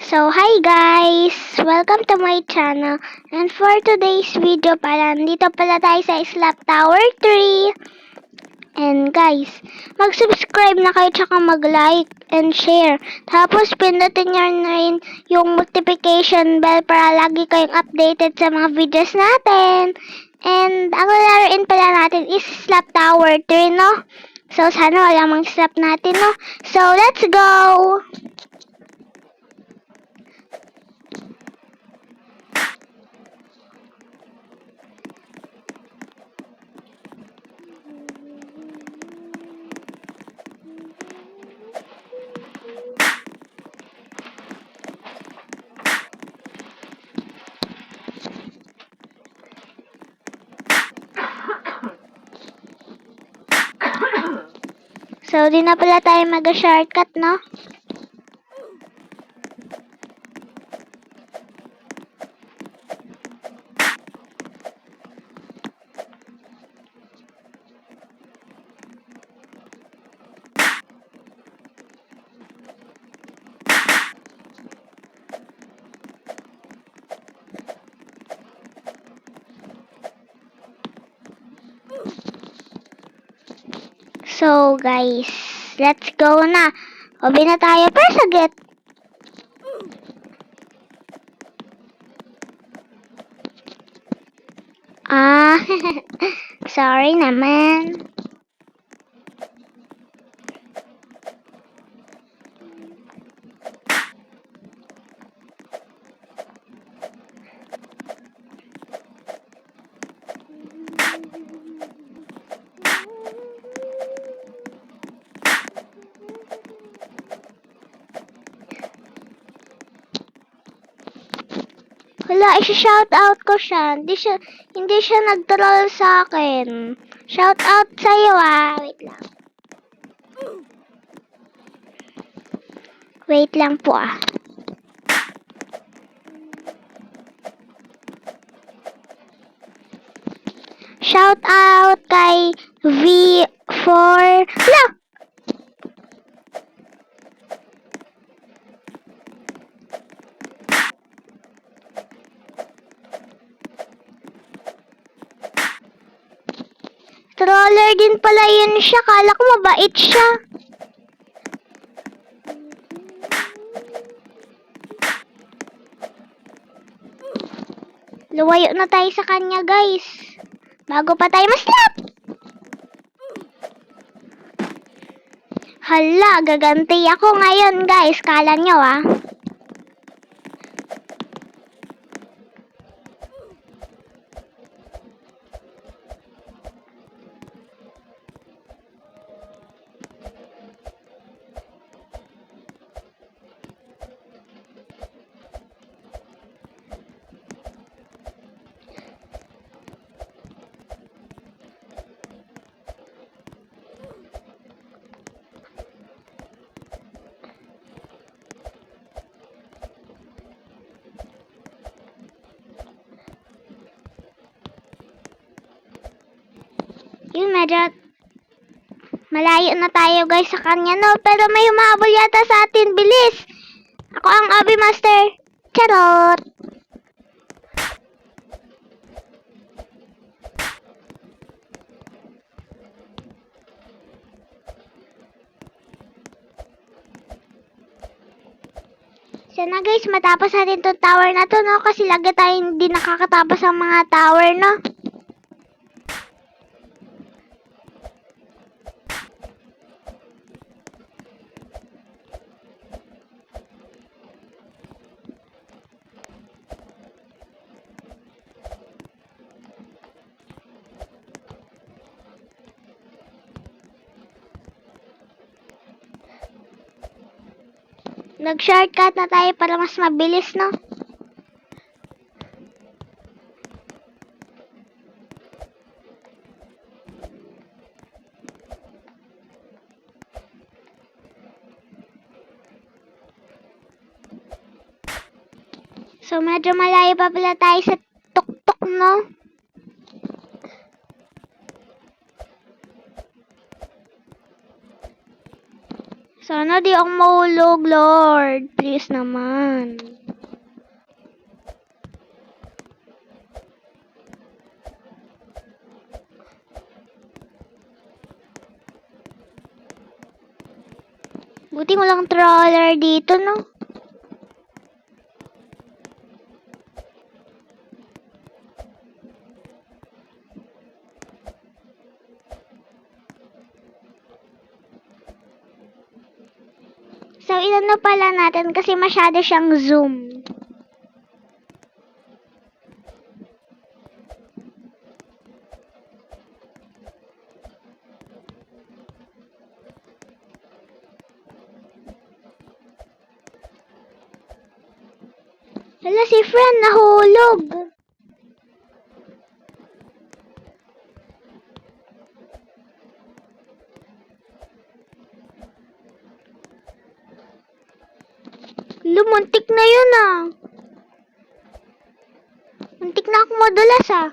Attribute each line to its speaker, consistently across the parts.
Speaker 1: So, hi guys! Welcome to my channel. And for today's video nandito pala tayo sa Slap Tower 3. And guys, mag-subscribe na kayo tsaka mag-like and share. Tapos, pindutin nyo na rin yung notification bell para lagi kayong updated sa mga videos natin. And, ang laruin pala natin is Slap Tower 3, no? So, sana wala mang slap natin, no? So, let's go! So, di na pala tayo mag-shortcut, no? So, guys, let's go na. Obi na tayo per saglit. Sorry naman. Hala, i-shout out ko siya. Hindi siya nag-troll sa akin. Shout out sa'yo Wait lang. Wait lang po Shout out kay V4. Hala! Troller din pala yun siya. Kala ko mabait siya. Luwayo na tayo sa kanya, guys. Bago pa tayo maslap. Hala, gaganti ako ngayon, guys. Kala nyo, Yun, medyo malayo na tayo guys sa kanya, no? Pero may humahabol yata sa atin. Bilis! Ako ang Abi Master. Charot! Sana guys, matapos natin itong tower na to, no? Kasi lagi tayo hindi nakakatapos ang mga tower, no? Nag-shortcut na tayo para mas mabilis, no? So, medyo malayo pa pala tayo sa tuktok, no? Sana di ako mahulog, Lord. Please naman. Buti walang trawler dito, no? So, ilan na pala natin kasi masyado siyang zoom. Hala, si friend nahulog. Lumuntik na yun ah. Muntik na akong madulas ah.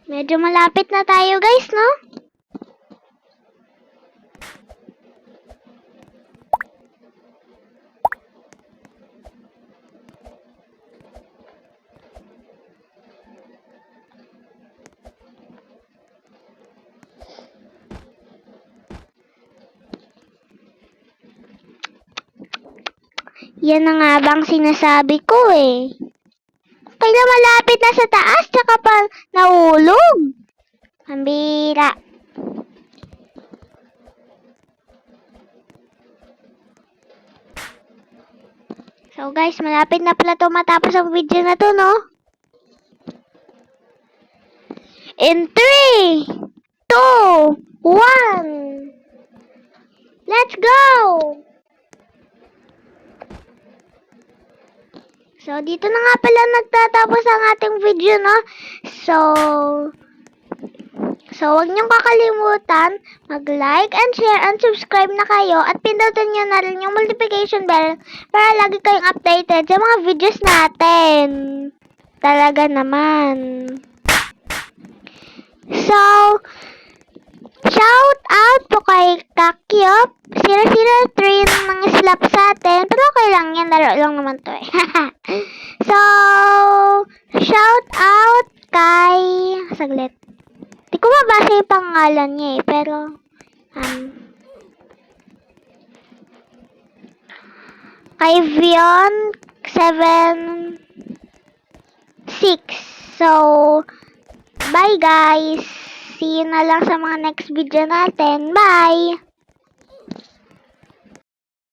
Speaker 1: Medyo malapit na tayo guys, no? Yan na nga bang sinasabi ko eh. Kaya malapit na sa taas, tsaka pa nahulog. Pambira. So guys, malapit na pala to matapos ang video na to, no? In 3, 2, 1. Let's go! So, dito na nga pala nagtatapos ang ating video, no? So, huwag niyong kakalimutan mag-like and share and subscribe na kayo at pindutin niyo na rin yung notification bell para lagi kayong updated sa mga videos natin. Talaga naman. So, shout out po kay Kakyop 003 nang slap sa atin. Pero okay lang yan, laro lang naman to eh. So, shout out kay... Saglit. Di ko mabasa yung pangalan niya eh, pero... kay Vion 76. So, bye guys! See you na lang sa mga next video natin. Bye!